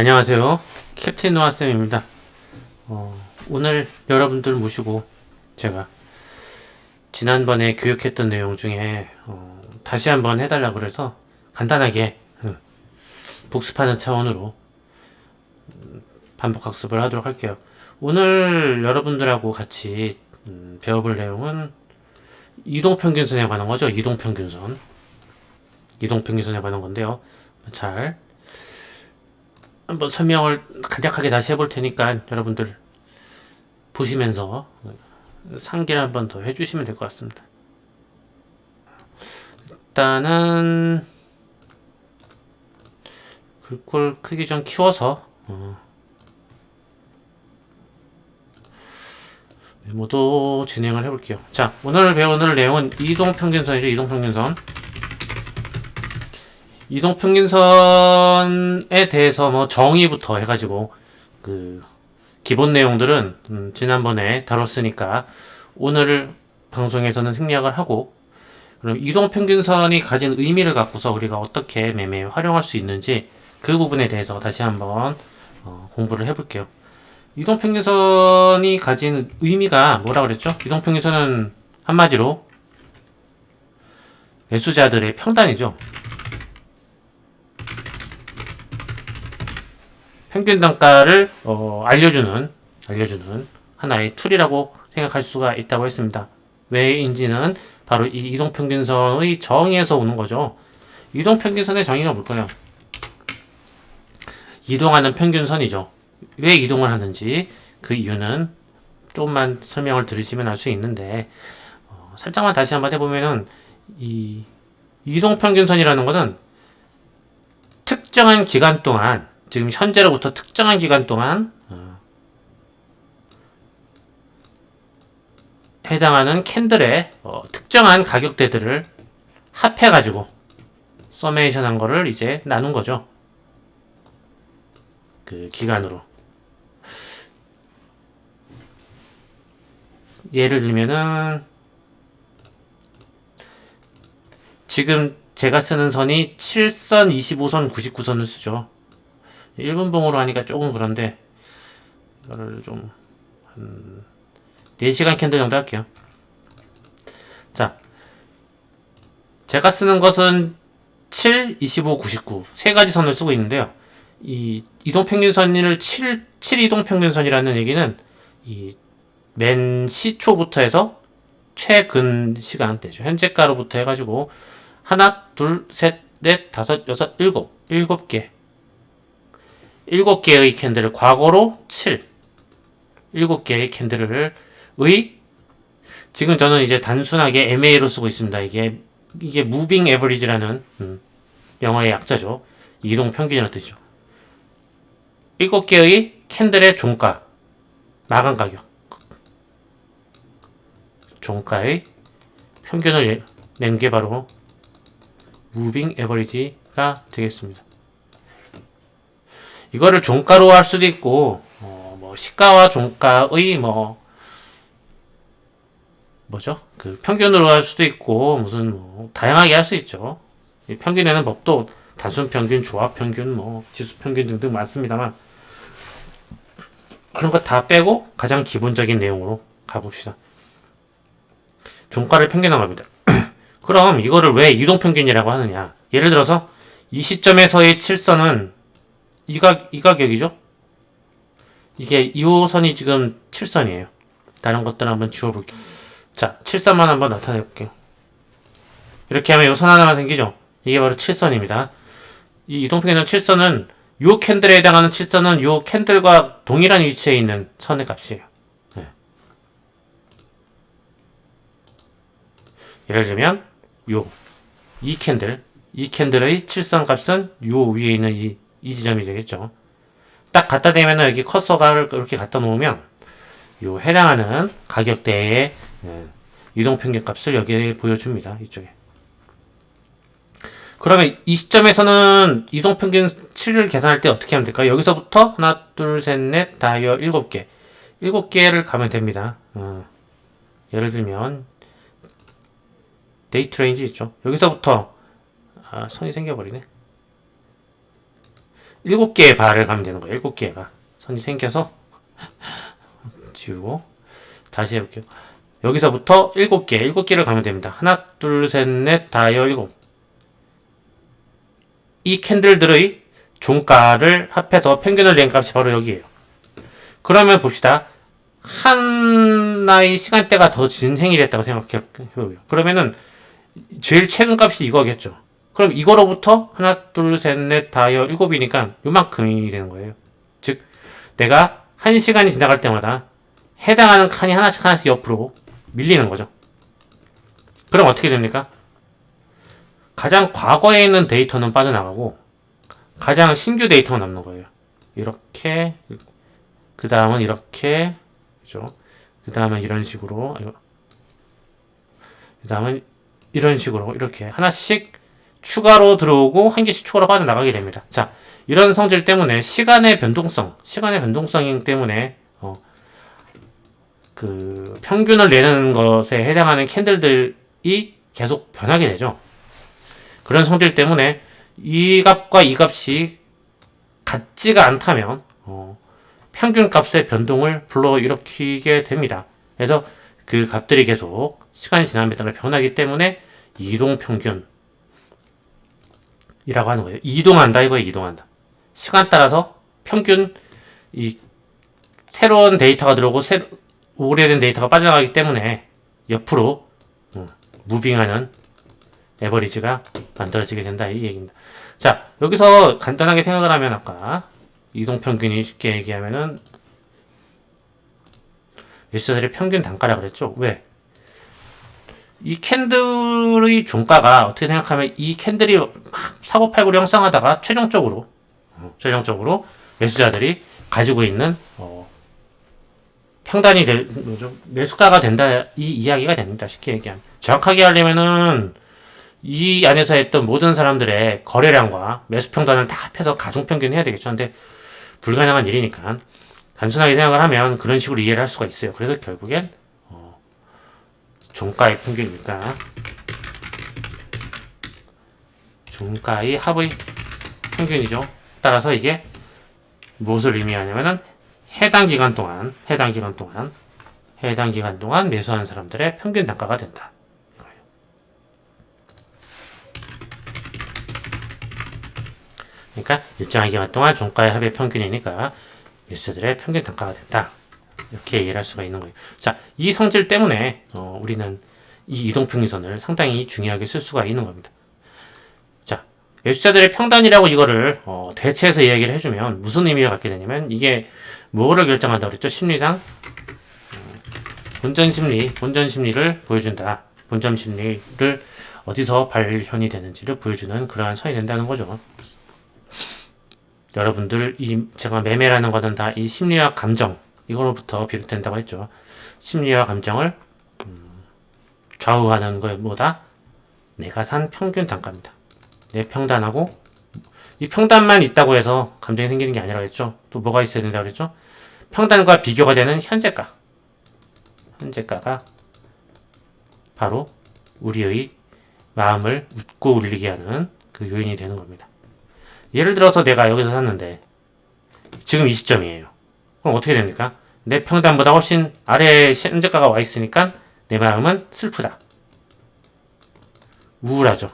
안녕하세요. 캡틴 노아쌤입니다. 오늘 여러분들 모시고 제가 지난번에 교육했던 내용 중에 다시 한번 해달라 그래서 간단하게 복습하는 차원으로 반복 학습을 하도록 할게요. 오늘 여러분들하고 같이 배워볼 내용은 이동평균선에 관한 거죠. 이동평균선에 관한 건데요. 잘 한번 설명을 간략하게 다시 해볼 테니까 여러분들 보시면서 상기를 한번 더 해주시면 될 것 같습니다. 일단은 글꼴 크기 좀 키워서 메모도 진행을 해볼게요. 자, 오늘 배우는 내용은 이동평균선이죠. 이동평균선에 대해서 뭐 정의부터 해가지고 그 기본 내용들은 지난번에 다뤘으니까 오늘 방송에서는 생략을 하고, 그럼 이동평균선이 가진 의미를 갖고서 우리가 어떻게 매매 활용할 수 있는지 그 부분에 대해서 다시 한번 공부를 해볼게요. 이동평균선이 가진 의미가 뭐라 그랬죠? 이동평균선은 한마디로 매수자들의 평단이죠. 평균 단가를 알려주는 하나의 툴이라고 생각할 수가 있다고 했습니다. 왜인지는 바로 이 이동평균선의 정의에서 오는 거죠. 이동평균선의 정의가 뭘까요? 이동하는 평균선이죠. 왜 이동을 하는지 그 이유는 조금만 설명을 들으시면 알 수 있는데, 살짝만 다시 한번 해보면은 이 이동평균선이라는 것은 특정한 기간 동안, 지금 현재로부터 특정한 기간 동안 해당하는 캔들의 특정한 가격대들을 합해가지고 서메이션 한 거를 이제 나눈 거죠. 그 기간으로. 예를 들면은 지금 제가 쓰는 선이 7선, 25선, 99선을 쓰죠. 1분봉으로 하니까 조금 그런데 이거를 좀 한 4시간 캔들 정도 할게요. 자, 제가 쓰는 것은 7, 25, 99 세 가지 선을 쓰고 있는데요. 이 이동평균선을 7 이동평균선이라는 얘기는 이 맨 시초부터 해서 최근 시간대죠. 현재가로부터 해가지고 하나, 둘, 셋, 넷, 다섯, 여섯, 일곱 개의 캔들을 과거로 7개의 캔들을 지금 저는 이제 단순하게 MA로 쓰고 있습니다. 이게 Moving Average라는 영어의 약자죠. 이동 평균이라는 뜻이죠. 7개의 캔들의 종가, 마감 가격, 종가의 평균을 낸 게 바로 Moving Average가 되겠습니다. 이거를 종가로 할 수도 있고, 뭐 시가와 종가의 뭐죠? 그 평균으로 할 수도 있고, 무슨 다양하게 할 수 있죠. 이 평균에는 법도 단순 평균, 조합 평균, 지수 평균 등등 많습니다만, 그런 거 다 빼고 가장 기본적인 내용으로 가봅시다. 종가를 평균한 겁니다. 그럼 이거를 왜 이동평균이라고 하느냐? 예를 들어서 이 시점에서의 7선은 이 가격이죠? 이게 2호선이 지금 7선이에요. 다른 것들 한번 지워볼게요. 자, 7선만 한번 나타내볼게요. 이렇게 하면 이 선 하나만 생기죠? 이게 바로 7선입니다. 이 이동평균 7선은 요 캔들에 해당하는 7선은 요 캔들과 동일한 위치에 있는 선의 값이에요. 네. 예를 들면 이 캔들의 7선 값은 요 위에 있는 이 지점이 되겠죠. 딱 갖다 대면은 여기 커서가 이렇게 갖다 놓으면 요 해당하는 가격대의 이동평균 값을 여기에 보여줍니다. 이쪽에. 그러면 이 시점에서는 이동평균 7을 계산할 때 어떻게 하면 될까요? 여기서부터 하나, 둘, 셋, 넷, 다 7개. 7개를 가면 됩니다. 예를 들면 데이트 레인지 있죠. 여기서부터 선이 생겨버리네. 7개의 바를 가면 되는 거예요. 7개의 바. 선이 생겨서 지우고 다시 해볼게요. 여기서부터 7개를 가면 됩니다. 하나, 둘, 셋, 넷, 다여, 7. 이 캔들들의 종가를 합해서 평균을 낸 값이 바로 여기에요. 그러면 봅시다. 하나의 시간대가 더 진행이 됐다고 생각해보고요. 그러면은 제일 최근 값이 이거겠죠. 그럼 이거로부터 하나, 둘, 셋, 넷, 다여, 7이니까 요만큼이 되는 거예요. 즉 내가 1시간이 지나갈 때마다 해당하는 칸이 하나씩 옆으로 밀리는 거죠. 그럼 어떻게 됩니까? 가장 과거에 있는 데이터는 빠져나가고 가장 신규 데이터가 남는 거예요. 이렇게, 그 다음은 이렇게, 그죠? 그 다음은 이런 식으로, 그 다음은 이런 식으로 이렇게 하나씩 추가로 들어오고 한 개씩 추가로 빠져나가게 됩니다. 자, 이런 성질 때문에 시간의 변동성 때문에 그 평균을 내는 것에 해당하는 캔들들이 계속 변하게 되죠. 그런 성질 때문에 이 값과 이 값이 같지가 않다면 평균 값의 변동을 불러일으키게 됩니다. 그래서 그 값들이 계속 시간이 지남에 따라 변하기 때문에 이동평균이라고 하는 거예요. 이동한다 이거예요. 이동한다. 시간 따라서 평균 이 새로운 데이터가 들어오고 오래된 데이터가 빠져나가기 때문에 옆으로 무빙하는 에버리지가 만들어지게 된다 이 얘기입니다. 자, 여기서 간단하게 생각을 하면 아까 이동평균이 쉽게 얘기하면은 예수자들의 평균 단가라 그랬죠. 왜? 이 캔들의 종가가 어떻게 생각하면 이 캔들이 막 사고팔고를 형성하다가 최종적으로 매수자들이 가지고 있는 평단이 매수가가 된다 이 이야기가 됩니다. 쉽게 얘기하면 정확하게 하려면은 이 안에서 했던 모든 사람들의 거래량과 매수 평단을 다 합해서 가중평균 해야 되겠죠. 근데 불가능한 일이니까 단순하게 생각을 하면 그런 식으로 이해를 할 수가 있어요. 그래서 결국엔 종가의 평균이니까 종가의 합의 평균이죠. 따라서 이게 무엇을 의미하냐면은 해당 기간 동안 매수한 사람들의 평균 단가가 된다. 그러니까 일정한 기간 동안 종가의 합의 평균이니까 매수자들의 평균 단가가 된다. 이렇게 이해할 수가 있는 거예요. 자, 이 성질 때문에 우리는 이 이동평균선을 상당히 중요하게 쓸 수가 있는 겁니다. 자, 매수자들의 평단이라고 이거를 대체해서 이야기를 해주면 무슨 의미를 갖게 되냐면 이게 뭐를 결정한다고 그랬죠? 심리상 본전 심리를 보여준다. 본전 심리를 어디서 발현이 되는지를 보여주는 그러한 선이 된다는 거죠. 여러분들 제가 매매라는 거는 다 이 심리와 감정 이거로부터 비롯된다고 했죠. 심리와 감정을 좌우하는 거 뭐다? 내가 산 평균 단가입니다. 내 평단하고 이 평단만 있다고 해서 감정이 생기는 게 아니라고 했죠. 또 뭐가 있어야 된다고 그랬죠? 평단과 비교가 되는 현재가가 바로 우리의 마음을 웃고 울리게 하는 그 요인이 되는 겁니다. 예를 들어서 내가 여기서 샀는데 지금 이 시점이에요. 그럼 어떻게 됩니까? 내 평단보다 훨씬 아래에 현재가가 와 있으니까 내 마음은 슬프다. 우울하죠.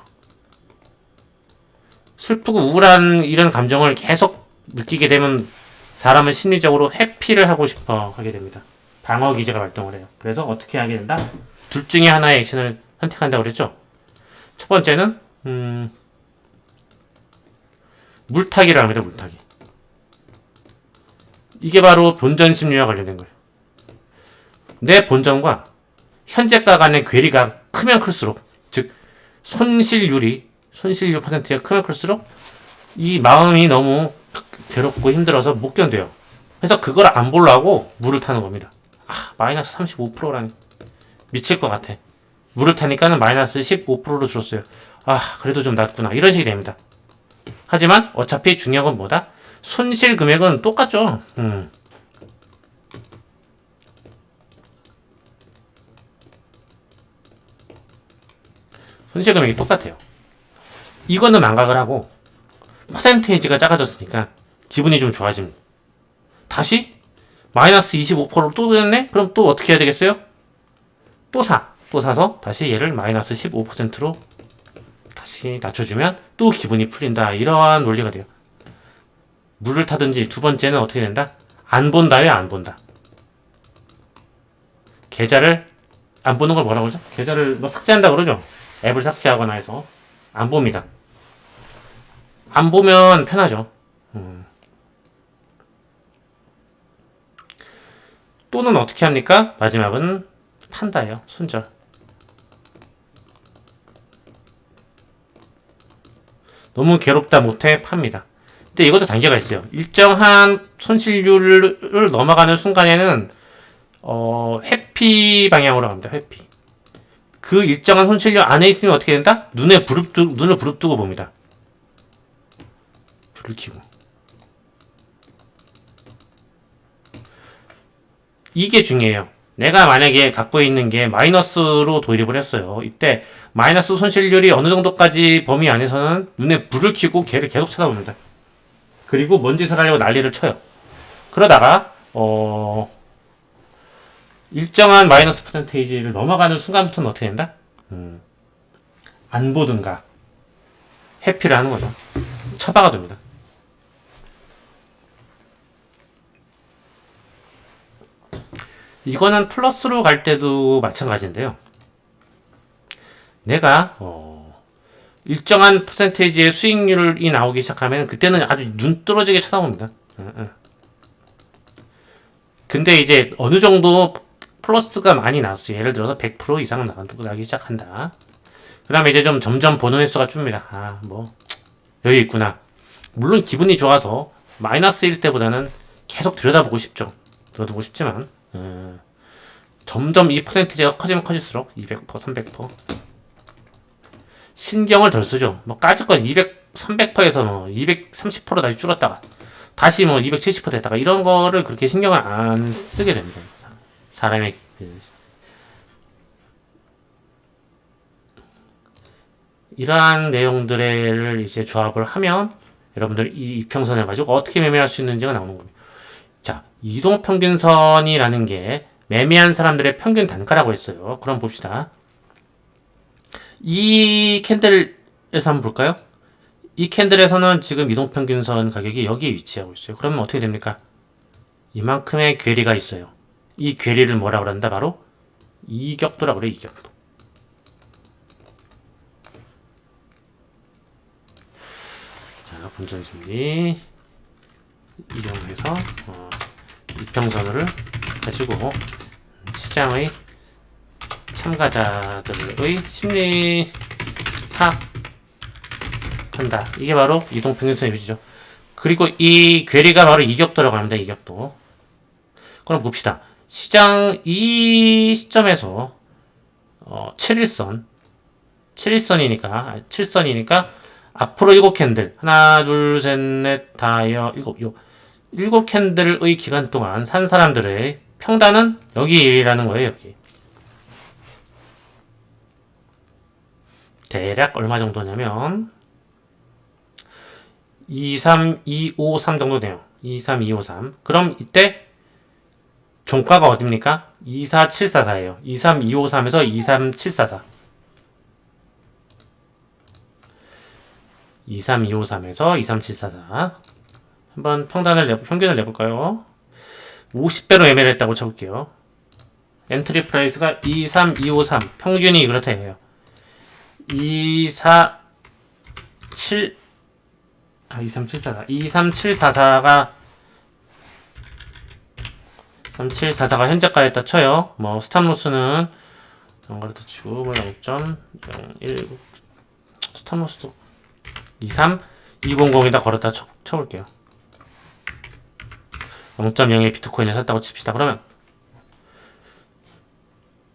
슬프고 우울한 이런 감정을 계속 느끼게 되면 사람은 심리적으로 회피를 하고 싶어 하게 됩니다. 방어 기제가 발동을 해요. 그래서 어떻게 하게 된다? 둘 중에 하나의 액션을 선택한다고 그랬죠? 첫 번째는 물타기를 합니다. 물타기. 이게 바로 본전 심리와 관련된 거예요. 내 본전과 현재가 간의 괴리가 크면 클수록, 즉 손실률 퍼센트가 크면 클수록 이 마음이 너무 괴롭고 힘들어서 못 견뎌요. 그래서 그걸 안 보려고 물을 타는 겁니다. 마이너스 35%라니 미칠 것 같아. 물을 타니까는 마이너스 15%로 줄었어요. 그래도 좀 낫구나. 이런 식이 됩니다. 하지만 어차피 중요한 건 뭐다? 손실 금액은 똑같죠. 손실 금액이 똑같아요. 이거는 망각을 하고 퍼센테이지가 작아졌으니까 기분이 좀 좋아집니다. 다시 마이너스 25%로 또 됐네? 그럼 또 어떻게 해야 되겠어요? 또 사서 다시 얘를 마이너스 15%로 다시 낮춰주면 또 기분이 풀린다. 이러한 논리가 돼요. 물을 타든지 두 번째는 어떻게 된다? 안 본다에 안 본다. 계좌를 안 보는 걸 뭐라고 그러죠? 계좌를 뭐 삭제한다 그러죠? 앱을 삭제하거나 해서 안 봅니다. 안 보면 편하죠. 또는 어떻게 합니까? 마지막은 판다예요. 손절. 너무 괴롭다 못해 팝니다. 근데 이것도 단계가 있어요. 일정한 손실률을 넘어가는 순간에는 회피 방향으로 갑니다. 회피. 그 일정한 손실률 안에 있으면 어떻게 된다? 눈을 부릅뜨고 봅니다. 불을 켜고. 이게 중요해요. 내가 만약에 갖고 있는 게 마이너스로 도입을 했어요. 이때 마이너스 손실률이 어느 정도까지 범위 안에서는 눈에 불을 켜고 걔를 계속 쳐다봅니다. 그리고 뭔 짓을 하려고 난리를 쳐요. 그러다가 일정한 마이너스 퍼센테이지를 넘어가는 순간부터는 어떻게 된다? 안 보든가 회피를 하는 거죠. 처박아 둡니다. 이거는 플러스로 갈 때도 마찬가지인데요. 내가 일정한 퍼센테이지의 수익률이 나오기 시작하면 그때는 아주 눈 뚫어지게 쳐다봅니다. 근데 이제 어느 정도 플러스가 많이 나왔어요. 예를 들어서 100% 이상 나기 시작한다. 그 다음에 이제 좀 점점 보는 횟수가 줍니다. 여기 있구나. 물론 기분이 좋아서 마이너스일 때보다는 계속 들여다보고 싶지만 점점 이 퍼센티지가 커지면 커질수록 200%, 300% 신경을 덜 쓰죠. 까짓 건 200, 300%에서 230% 다시 줄었다가 다시 270% 됐다가 이런 거를 그렇게 신경을 안 쓰게 됩니다. 사람의 이러한 내용들을 이제 조합을 하면 여러분들 이 이평선을 가지고 어떻게 매매할 수 있는지가 나오는 겁니다. 자, 이동평균선이라는 게 매매한 사람들의 평균 단가라고 했어요. 그럼 봅시다. 이 캔들에서 한번 볼까요? 이 캔들에서는 지금 이동평균선 가격이 여기에 위치하고 있어요. 그러면 어떻게 됩니까? 이만큼의 괴리가 있어요. 이 괴리를 뭐라고 그런다? 바로 이격도라고 그래요. 이격도. 자, 본전심리 이용해서 이평선을 가지고 시장의 참가자들의 심리 파악한다. 이게 바로 이동평균선의 위치죠. 그리고 이 괴리가 바로 이격도라고 합니다. 이격도. 그럼 봅시다. 시장 이 시점에서 7일선이니까 앞으로 7캔들 하나 둘 셋 넷 다여 일곱 캔들의 기간 동안 산 사람들의 평단은 여기라는 거예요. 여기 대략 얼마 정도냐면 23253 정도 돼요. 23253. 그럼 이때 종가가 어딥니까? 24744예요. 23253에서 23744. 23253에서 23744. 한번 평균을 내볼까요? 50배로 매매를 했다고 쳐볼게요. 엔트리 프라이스가 23253. 평균이 그렇다 해요. 23744가 3744가 현재가였다 쳐요. 스탑로스는 그렇다 치고 0.01 스탑로스도 23200에다 걸었다 쳐볼게요. 0.01 비트코인을 샀다고 칩시다. 그러면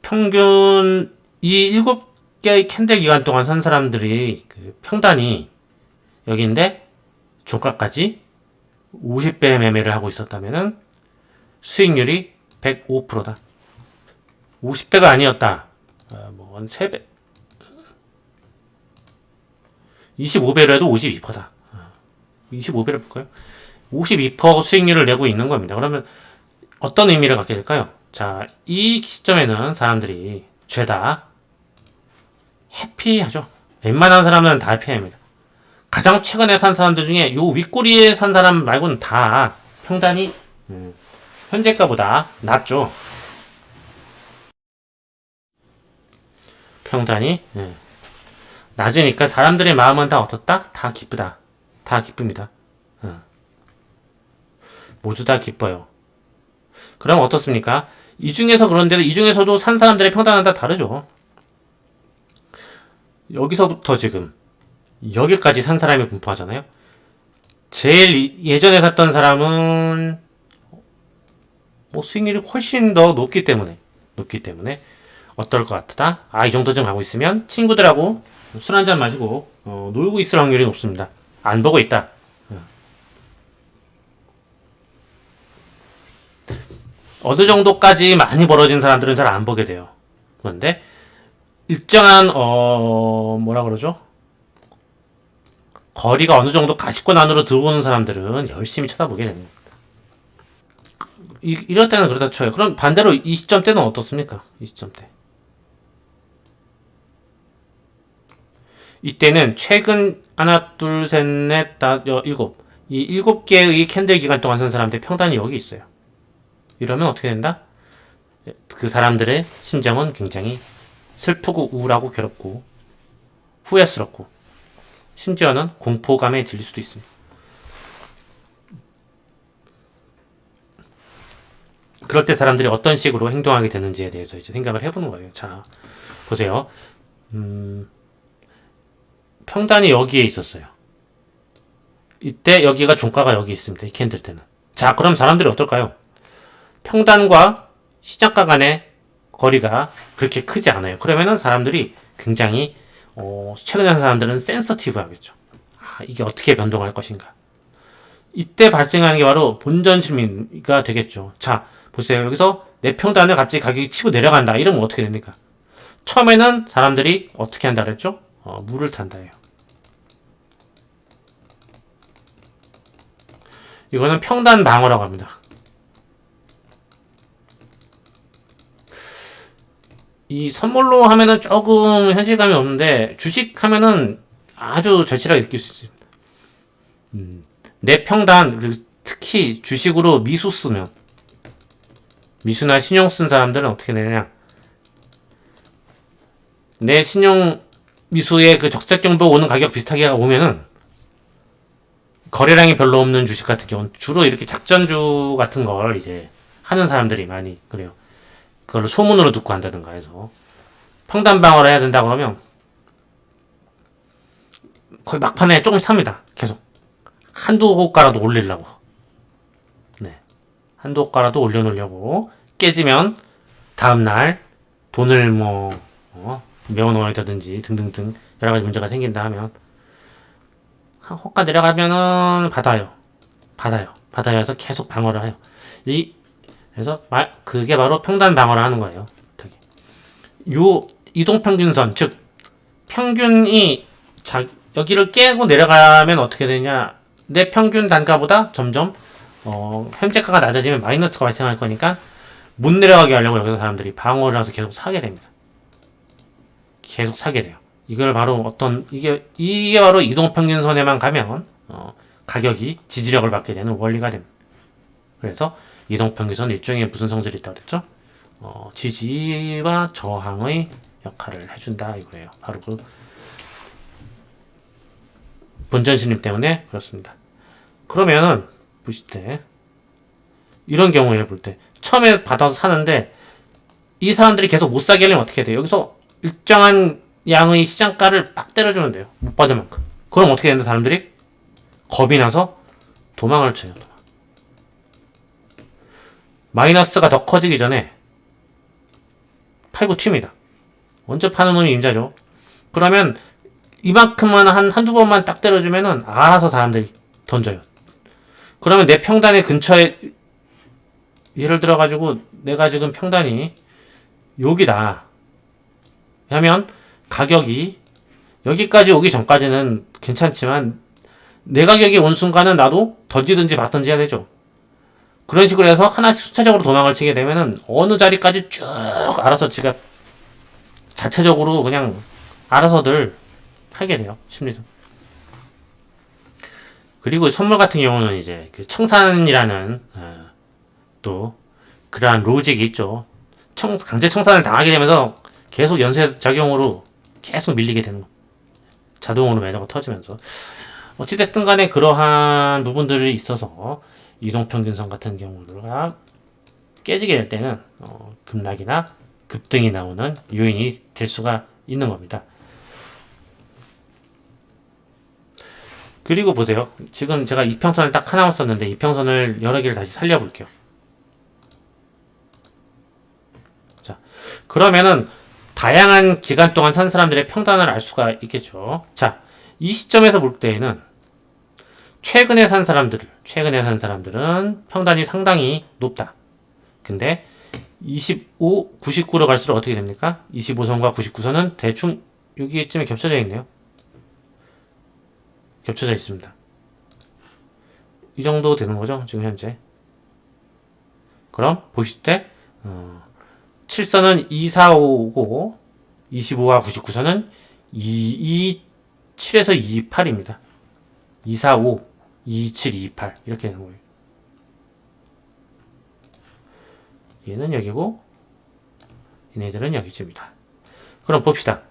평균 이 7개의 캔들 기간 동안 산 사람들이 그 평단이 여기인데 종가까지 50배 매매를 하고 있었다면은 수익률이 105%다. 50배가 아니었다. 한 3배. 25배로 해도 52%다. 25배를 볼까요? 52% 수익률을 내고 있는 겁니다. 그러면 어떤 의미를 갖게 될까요? 자, 이 시점에는 사람들이 죄다 해피하죠. 웬만한 사람은 다 해피합니다. 가장 최근에 산 사람들 중에 요 윗꼬리에 산 사람 말고는 다 평단이 현재가보다 낮죠. 평단이 낮으니까 사람들의 마음은 다 어떻다? 다 기쁘다. 다 기쁩니다. 모두 다 기뻐요. 그럼 어떻습니까? 이 중에서 그런데도 이 중에서도 산 사람들의 평단은 다 다르죠. 여기서부터 지금 여기까지 산 사람이 분포하잖아요. 제일 예전에 샀던 사람은 뭐 수익률이 훨씬 더 높기 때문에 어떨 것 같다? 아, 이 정도쯤 가고 있으면 친구들하고 술 한잔 마시고 놀고 있을 확률이 높습니다. 안 보고 있다. 어느 정도까지 많이 벌어진 사람들은 잘 안 보게 돼요. 그런데 일정한 뭐라 그러죠? 거리가 어느 정도 가시권 안으로 들어오는 사람들은 열심히 쳐다보게 됩니다. 이럴 때는 그렇다 쳐요. 그럼 반대로 이 시점 때는 어떻습니까? 이 시점 때. 이때는 최근 하나, 둘, 셋, 넷, 다, 일곱. 이 7개의 캔들 기간 동안 산 사람들의 평단이 여기 있어요. 이러면 어떻게 된다? 그 사람들의 심정은 굉장히 슬프고 우울하고 괴롭고 후회스럽고 심지어는 공포감에 질릴 수도 있습니다. 그럴 때 사람들이 어떤 식으로 행동하게 되는지에 대해서 이제 생각을 해보는 거예요. 자, 보세요. 평단이 여기에 있었어요. 이때 여기가 종가가 여기 있습니다. 이 캔들 때는. 자, 그럼 사람들이 어떨까요? 평단과 시장가 간의 거리가 그렇게 크지 않아요. 그러면은 사람들이 굉장히 최근에 한 사람들은 센서티브 하겠죠. 아, 이게 어떻게 변동할 것인가. 이때 발생하는 게 바로 본전 심리가 되겠죠. 자, 보세요. 여기서 내 평단을 갑자기 가격이 치고 내려간다. 이러면 어떻게 됩니까? 처음에는 사람들이 어떻게 한다 그랬죠? 물을 탄다예요. 이거는 평단 방어라고 합니다. 이 선물로 하면은 조금 현실감이 없는데 주식 하면은 아주 절실하게 느낄 수 있습니다. 내 평단, 특히 주식으로 미수 쓰면 미수나 신용 쓴 사람들은 어떻게 되느냐? 내 신용 미수의 그 적색 정도 오는 가격 비슷하게 오면은 거래량이 별로 없는 주식 같은 경우는 주로 이렇게 작전주 같은 걸 이제 하는 사람들이 많이 그래요. 그걸 소문으로 듣고 한다든가 해서 평단 방어를 해야 된다 그러면 거의 막판에 조금씩 삽니다. 계속 한두 호가라도 올리려고. 네, 한두 호가라도 올려놓으려고. 깨지면 다음날 돈을 뭐 메워놓아야 되든지 등등등 여러가지 문제가 생긴다 하면 한 호가 내려가면은 받아요 해서 계속 방어를 해요. 그래서 그게 바로 평단 방어를 하는 거예요. 요 이동평균선, 즉 평균이 여기를 깨고 내려가면 어떻게 되냐? 내 평균 단가보다 점점 현재가가 낮아지면 마이너스가 발생할 거니까 못 내려가게 하려고 여기서 사람들이 방어를 해서 계속 사게 됩니다. 계속 사게 돼요. 이걸 바로 이게 바로 이동평균선에만 가면 가격이 지지력을 받게 되는 원리가 됩니다. 그래서 이동평균선 일종의 무슨 성질이 있다고 그랬죠? 지지와 저항의 역할을 해준다 이거예요. 바로 그 본전 심리 때문에 그렇습니다. 그러면은 보실 때 이런 경우에 볼 때 처음에 받아서 사는데 이 사람들이 계속 못 사게 하려면 어떻게 돼요? 여기서 일정한 양의 시장가를 빡 때려주면 돼요. 못 받을 만큼. 그럼 어떻게 되는데 사람들이 겁이 나서 도망을 쳐요. 마이너스가 더 커지기 전에 팔고 튑니다. 먼저 파는 놈이 임자죠. 그러면 이만큼만 한두 번만 딱 때려주면은 알아서 사람들이 던져요. 그러면 내 평단의 근처에 예를 들어가지고 내가 지금 평단이 여기다 하면 가격이 여기까지 오기 전까지는 괜찮지만 내 가격이 온 순간은 나도 던지든지 받든지 해야 되죠. 그런 식으로 해서 하나씩 수차적으로 도망을 치게 되면은 어느 자리까지 쭉 알아서 지가 자체적으로 그냥 알아서들 하게 돼요. 심리전. 그리고 선물 같은 경우는 이제 그 청산이라는 또 그러한 로직이 있죠. 강제 청산을 당하게 되면서 계속 연쇄 작용으로 계속 밀리게 되는 거. 자동으로 매너가 터지면서 어찌됐든 간에 그러한 부분들이 있어서 이동평균선 같은 경우가 깨지게 될 때는 급락이나 급등이 나오는 요인이 될 수가 있는 겁니다. 그리고 보세요. 지금 제가 이평선을 딱 하나만 썼는데 이평선을 여러 개를 다시 살려볼게요. 자, 그러면은 다양한 기간 동안 산 사람들의 평단을 알 수가 있겠죠. 자, 이 시점에서 볼 때에는 최근에 산 사람들은 평단이 상당히 높다. 근데 25, 99로 갈수록 어떻게 됩니까? 25선과 99선은 대충 여기쯤에 겹쳐져 있네요. 겹쳐져 있습니다. 이 정도 되는 거죠, 지금 현재. 그럼 보실 때 7선은 2, 4, 5고 25와 99선은 227에서 28입니다. 2, 4, 5, 2, 7, 2, 8 이렇게 되는 거예요. 얘는 여기고 얘네들은 여기쯤이다. 그럼 봅시다.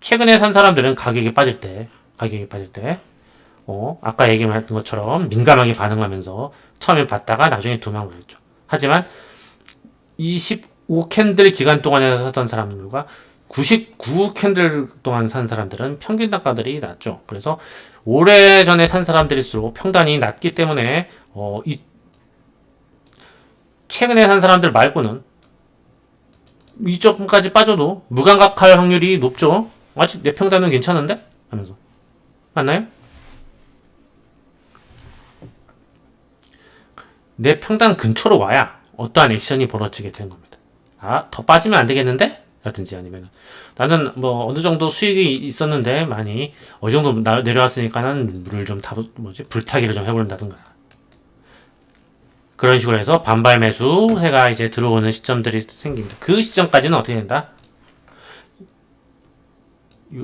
최근에 산 사람들은 가격이 빠질 때 아까 얘기했던 것처럼 민감하게 반응하면서 처음에 봤다가 나중에 도망가겠죠. 하지만 25캔들 기간 동안에 샀던 사람들과 99캔들 동안 산 사람들은 평균 단가들이 낮죠. 그래서 오래전에 산 사람들일수록 평단이 낮기 때문에 이 최근에 산 사람들 말고는 이쪽까지 빠져도 무감각할 확률이 높죠. 아직 내 평단은 괜찮은데? 하면서 맞나요? 내 평단 근처로 와야 어떠한 액션이 벌어지게 되는 겁니다. 아, 더 빠지면 안 되겠는데? 라든지 아니면 나는 뭐 어느 정도 수익이 있었는데 많이 어느 정도 내려왔으니까는 물을 좀 불타기를 좀 해버린다든가 그런 식으로 해서 반발 매수세가 이제 들어오는 시점들이 생깁니다. 그 시점까지는 어떻게 된다?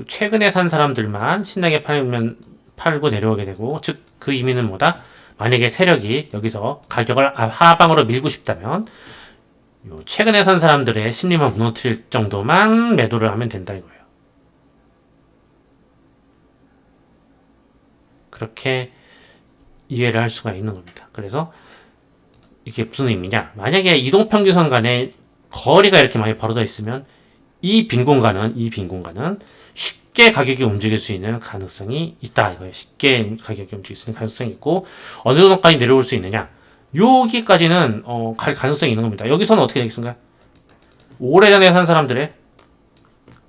최근에 산 사람들만 신나게 팔고 내려오게 되고, 즉 그 의미는 뭐다? 만약에 세력이 여기서 가격을 하방으로 밀고 싶다면 최근에 산 사람들의 심리만 무너뜨릴 정도만 매도를 하면 된다 이거예요. 그렇게 이해를 할 수가 있는 겁니다. 그래서 이게 무슨 의미냐? 만약에 이동평균선 간에 거리가 이렇게 많이 벌어져 있으면 이 빈 공간은 쉽게 가격이 움직일 수 있는 가능성이 있다 이거예요. 쉽게 가격이 움직일 수 있는 가능성이 있고 어느 정도까지 내려올 수 있느냐? 여기까지는 갈 가능성이 있는 겁니다. 여기서는 어떻게 되겠습니까? 오래전에 산 사람들의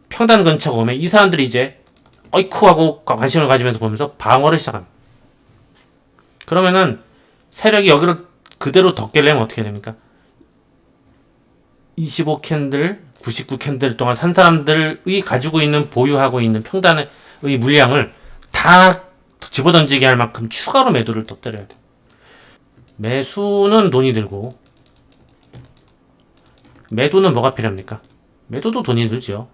평단 근처가 오면 이 사람들이 이제 어이쿠 하고 관심을 가지면서 보면서 방어를 시작합니다. 그러면은 세력이 여기를 그대로 덮개려면 어떻게 됩니까? 25캔들, 99캔들 동안 산 사람들이 가지고 있는 보유하고 있는 평단의 물량을 다 집어던지게 할 만큼 추가로 매도를 더 때려야 돼. 매수는 돈이 들고 매도는 뭐가 필요합니까? 매도도 돈이 들죠.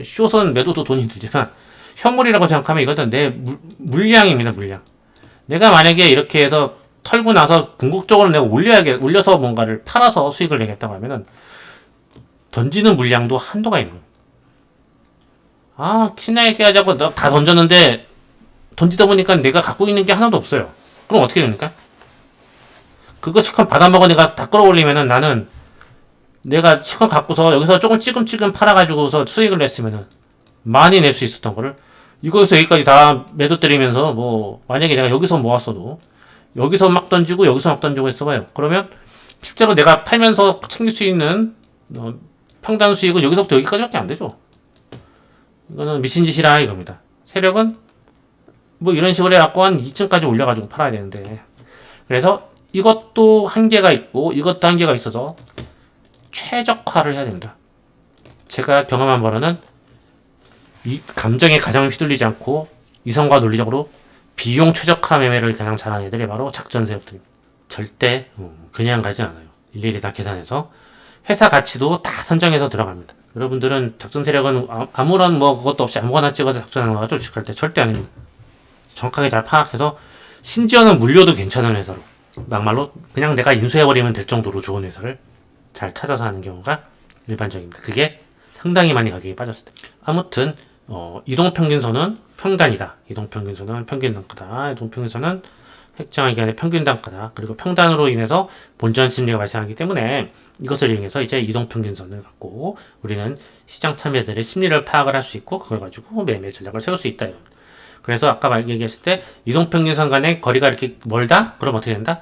숏은 매도도 돈이 들지만 현물이라고 생각하면 이것은 내 물량입니다. 물량. 내가 만약에 이렇게 해서 털고 나서 궁극적으로 내가 올려서 뭔가를 팔아서 수익을 내겠다고 하면은 던지는 물량도 한도가 있는 거예요. 아, 신나게 하자고 다 던졌는데 던지다 보니까 내가 갖고 있는 게 하나도 없어요. 그럼 어떻게 됩니까? 그거 시컨 받아먹어 내가 다 끌어올리면은 나는 내가 시컨 갖고서 여기서 조금 찌금찌금 팔아가지고서 수익을 냈으면은 많이 낼 수 있었던 거를 이거에서 여기까지 다 매도 때리면서 뭐 만약에 내가 여기서 모았어도 여기서 막 던지고 여기서 막 던지고 했어봐요. 그러면 실제로 내가 팔면서 챙길 수 있는 평단 수익은 여기서부터 여기까지밖에 안 되죠. 이거는 미친 짓이라 이겁니다. 세력은 뭐 이런 식으로 해갖고 한 2층까지 올려가지고 팔아야 되는데 그래서 이것도 한계가 있고 이것도 한계가 있어서 최적화를 해야 됩니다. 제가 경험한 바로는 이 감정에 가장 휘둘리지 않고 이성과 논리적으로 비용 최적화 매매를 가장 잘하는 애들이 바로 작전 세력들입니다. 절대 그냥 가지 않아요. 일일이 다 계산해서 회사 가치도 다 선정해서 들어갑니다. 여러분들은 작전 세력은 아무런 뭐 그것도 없이 아무거나 찍어서 작전하는 거 가지고 주식할 때 절대 아닙니다. 정확하게 잘 파악해서 심지어는 물려도 괜찮은 회사로 막말로 그냥 내가 인수해버리면 될 정도로 좋은 회사를 잘 찾아서 하는 경우가 일반적입니다. 그게 상당히 많이 가격이 빠졌을 때. 아무튼 이동평균선은 평단이다. 이동평균선은 평균단가다. 이동평균선은 획정한 기간의 평균단가다. 그리고 평단으로 인해서 본전 심리가 발생하기 때문에 이것을 이용해서 이제 이동평균선을 갖고 우리는 시장 참여자들의 심리를 파악을 할 수 있고 그걸 가지고 매매 전략을 세울 수 있다. 그래서 아까 얘기했을 때 이동평균선 간의 거리가 이렇게 멀다? 그럼 어떻게 된다?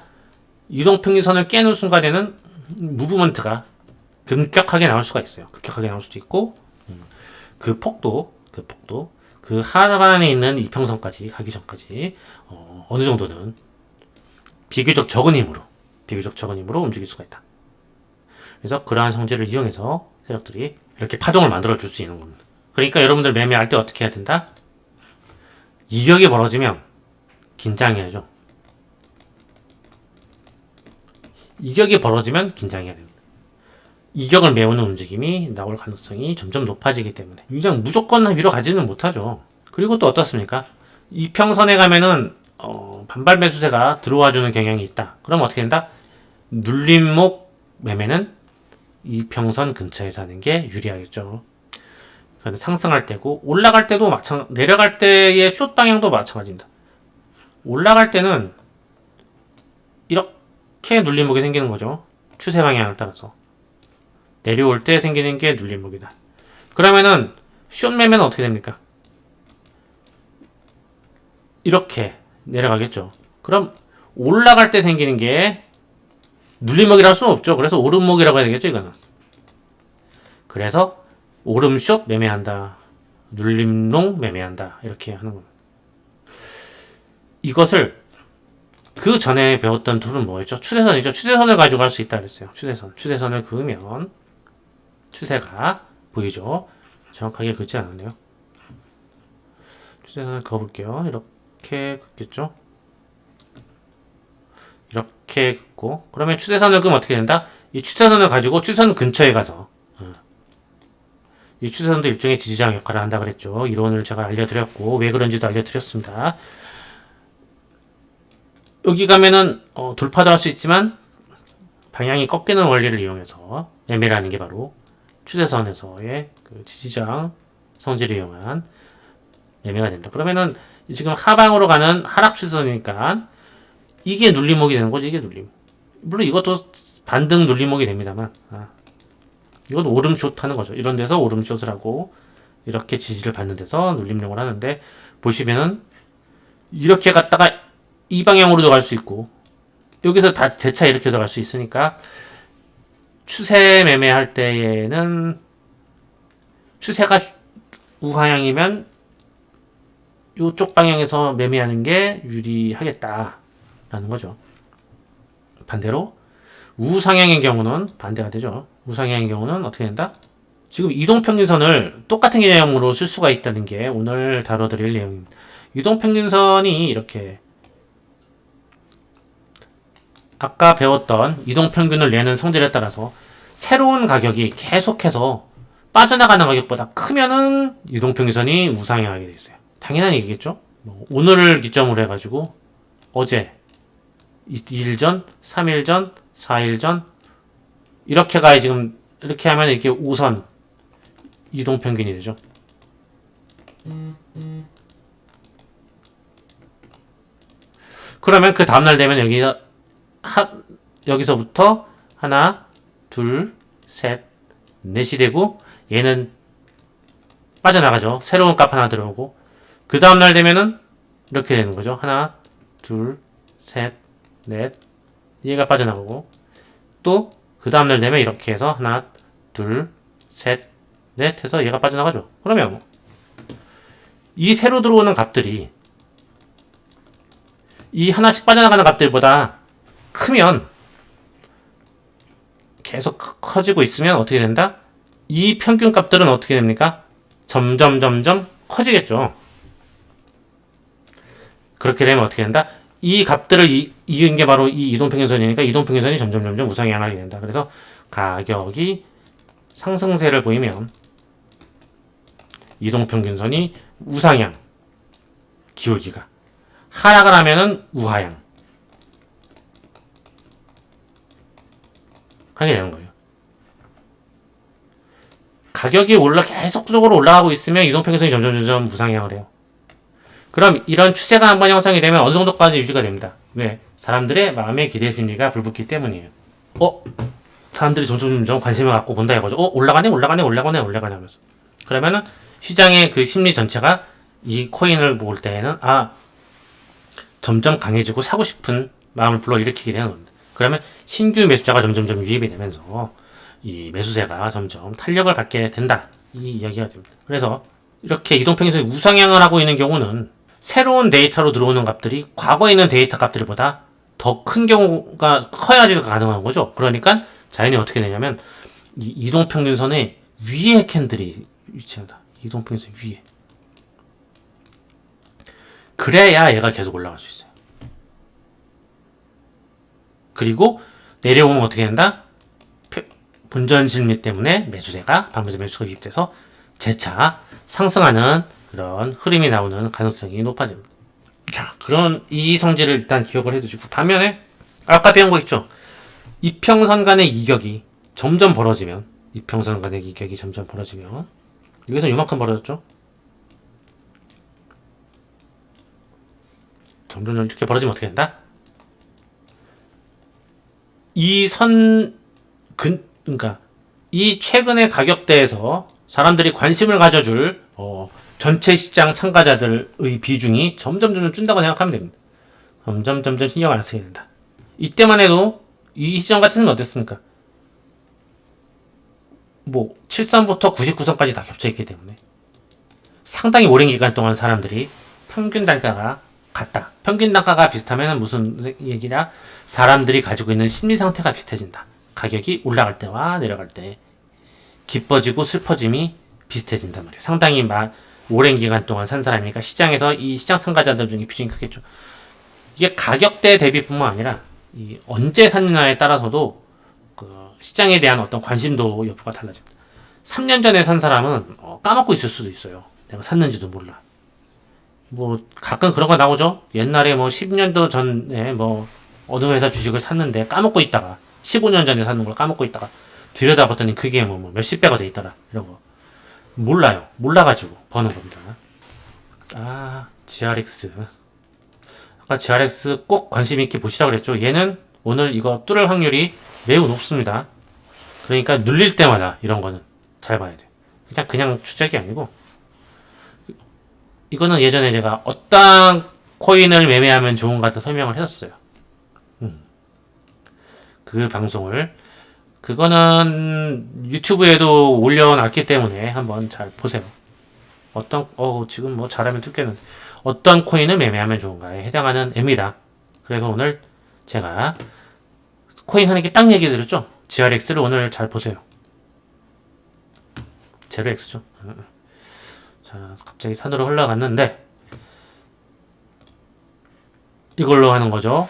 이동평균선을 깨는 순간에는 무브먼트가 급격하게 나올 수가 있어요. 급격하게 나올 수도 있고 그 폭도 그 하단에 있는 이평선까지 가기 전까지 어느 정도는 비교적 적은 힘으로 움직일 수가 있다. 그래서 그러한 성질을 이용해서 세력들이 이렇게 파동을 만들어 줄 수 있는 겁니다. 그러니까 여러분들 매매할 때 어떻게 해야 된다? 이격이 벌어지면 긴장해야죠. 이격이 벌어지면 긴장해야 됩니다. 이격을 메우는 움직임이 나올 가능성이 점점 높아지기 때문에 그냥 무조건 위로 가지는 못하죠. 그리고 또 어떻습니까? 이평선에 가면은 반발 매수세가 들어와주는 경향이 있다. 그럼 어떻게 된다? 눌림목 매매는 이평선 근처에서 하는 게 유리하겠죠. 상승할 때고 올라갈 때도 내려갈 때의 숏 방향도 마찬가지입니다. 올라갈 때는 이렇게 눌림목이 생기는 거죠. 추세 방향을 따라서. 내려올 때 생기는 게 눌림목이다. 그러면은 숏 매매는 어떻게 됩니까? 이렇게 내려가겠죠. 그럼 올라갈 때 생기는 게 눌림목이라 할 수는 없죠. 그래서 오름목이라고 해야 되겠죠, 이거는. 그래서 오름숏 매매한다. 눌림롱 매매한다. 이렇게 하는 겁니다. 이것을 그 전에 배웠던 툴은 뭐였죠? 추세선이죠. 추세선을 가지고 할 수 있다 그랬어요. 추세선을 그으면 추세가 보이죠? 정확하게 긋지 않았네요. 추세선을 그어볼게요. 이렇게 긋겠죠? 이렇게 긋고 그러면 추세선을 그으면 어떻게 된다? 이 추세선을 가지고 추세선 근처에 가서 이 추세선도 일종의 지지장 역할을 한다 그랬죠. 이론을 제가 알려드렸고 왜 그런지도 알려드렸습니다. 여기 가면은 돌파도 할 수 있지만 방향이 꺾이는 원리를 이용해서 매매를 하는 게 바로 추세선에서의 그 지지장 성질을 이용한 매매가 된다. 그러면은 지금 하방으로 가는 하락 추세선이니까 이게 눌림목이 되는 거지. 이게 눌림. 물론 이것도 반등 눌림목이 됩니다만 이건 오름숏 하는 거죠. 이런 데서 오름숏을 하고 이렇게 지지를 받는 데서 눌림목을 하는데 보시면은 이렇게 갔다가 이 방향으로도 갈 수 있고 여기서 다 재차 이렇게 들어갈 수 있으니까 추세 매매할 때에는 추세가 우하향이면 이쪽 방향에서 매매하는 게 유리하겠다라는 거죠. 반대로 우상향의 경우는 반대가 되죠. 우상향의 경우는 어떻게 된다? 지금 이동평균선을 똑같은 개념으로 쓸 수가 있다는 게 오늘 다뤄드릴 내용입니다. 이동평균선이 이렇게 아까 배웠던 이동평균을 내는 성질에 따라서 새로운 가격이 계속해서 빠져나가는 가격보다 크면은 이동평균선이 우상향하게 되어 있어요. 당연한 얘기겠죠? 오늘을 기점으로 해가지고 어제, 이일 전, 3일 전, 4일 전 이렇게가 지금 이렇게 하면 이렇게 우선 이동평균이 되죠. 그러면 그 다음날 되면 여기서부터 하나, 둘, 셋, 넷이 되고 얘는 빠져나가죠. 새로운 값 하나 들어오고 그 다음날 되면은 이렇게 되는 거죠. 하나, 둘, 셋, 넷 얘가 빠져나가고 또 그 다음날 되면 이렇게 해서 하나, 둘, 셋, 넷 해서 얘가 빠져나가죠. 그러면 이 새로 들어오는 값들이 이 하나씩 빠져나가는 값들보다 크면 계속 커지고 있으면 어떻게 된다? 이 평균 값들은 어떻게 됩니까? 점점 커지겠죠. 그렇게 되면 어떻게 된다? 이 값들을 이은 게 바로 이 이동평균선이니까 이동평균선이 점점 우상향하게 된다. 그래서 가격이 상승세를 보이면 이동평균선이 우상향 기울기가, 하락을 하면은 우하향 하게 되는 거예요. 가격이 계속적으로 올라가고 있으면 이동평균선이 점점 우상향을 해요. 그럼 이런 추세가 한번 형성이 되면 어느 정도까지 유지가 됩니다. 왜? 사람들의 마음의 기대 심리가 불붙기 때문이에요. 사람들이 점점 관심을 갖고 본다 이거죠. 올라가네 하면서. 그러면은 시장의 그 심리 전체가 이 코인을 볼 때에는 점점 강해지고 사고 싶은 마음을 불러일으키게 되는 겁니다. 그러면 신규 매수자가 점점 유입이 되면서 이 매수세가 점점 탄력을 받게 된다. 이 이야기가 됩니다. 그래서 이렇게 이동평균선이 우상향을 하고 있는 경우는 새로운 데이터로 들어오는 값들이 과거에 있는 데이터 값들보다 더 큰 경우가 커야지 가능한 거죠. 그러니까 자연히 어떻게 되냐면 이 이동평균선의 위에 캔들이 위치한다. 이동평균선 위에. 그래야 얘가 계속 올라갈 수 있어요. 그리고 내려오면 어떻게 된다? 본전 심리 때문에 매수세가 반면에 매수가 유입돼서 재차 상승하는 그런 흐름이 나오는 가능성이 높아집니다. 자, 그런 이 성질을 일단 기억을 해두시고, 반면에 아까 배운 거 있죠? 이평선 간의 이격이 점점 벌어지면, 여기서 요만큼 벌어졌죠? 점점 이렇게 벌어지면 어떻게 된다? 그러니까 이 최근의 가격대에서 사람들이 관심을 가져줄 전체 시장 참가자들의 비중이 점점 준다고 생각하면 됩니다. 점점 신경을 안 쓰게 된다. 이때만 해도 이 시장 같은 건 어땠습니까? 7선부터 99선까지 다 겹쳐있기 때문에 상당히 오랜 기간 동안 사람들이 평균 단가가 같다. 평균 단가가 비슷하면 무슨 얘기냐? 사람들이 가지고 있는 심리 상태가 비슷해진다. 가격이 올라갈 때와 내려갈 때 기뻐지고 슬퍼짐이 비슷해진단 말이에요. 상당히 오랜 기간 동안 산 사람이니까 시장에서 이 시장 참가자들 중에 비중이 크겠죠. 이게 가격대 대비뿐만 아니라 이 언제 샀느냐에 따라서도 그 시장에 대한 어떤 관심도 여부가 달라집니다. 3년 전에 산 사람은 까먹고 있을 수도 있어요. 내가 샀는지도 몰라. 가끔 그런 거 나오죠. 옛날에 10년도 전에 어느 회사 주식을 샀는데 까먹고 있다가 15년 전에 샀는 걸 까먹고 있다가 들여다봤더니 그게 몇십 배가 돼 있더라. 이런 거 몰라요. 몰라가지고 버는 겁니다. GRX. 아까 GRX 꼭 관심 있게 보시라고 그랬죠. 얘는 오늘 이거 뚫을 확률이 매우 높습니다. 그러니까 눌릴 때마다 이런 거는 잘 봐야 돼. 그냥 추적이 아니고, 이거는 예전에 제가 어떤 코인을 매매하면 좋은가 설명을 해줬어요. 그 방송을, 그거는 유튜브에도 올려놨기 때문에 한번 잘 보세요. 지금 잘하면 뜯겠는데, 어떤 코인을 매매하면 좋은가에 해당하는 애입니다. 그래서 오늘 제가 코인 하는 게 딱 얘기 드렸죠? GRX를 오늘 잘 보세요. 제로X죠. 자, 갑자기 산으로 흘러갔는데, 이걸로 하는 거죠.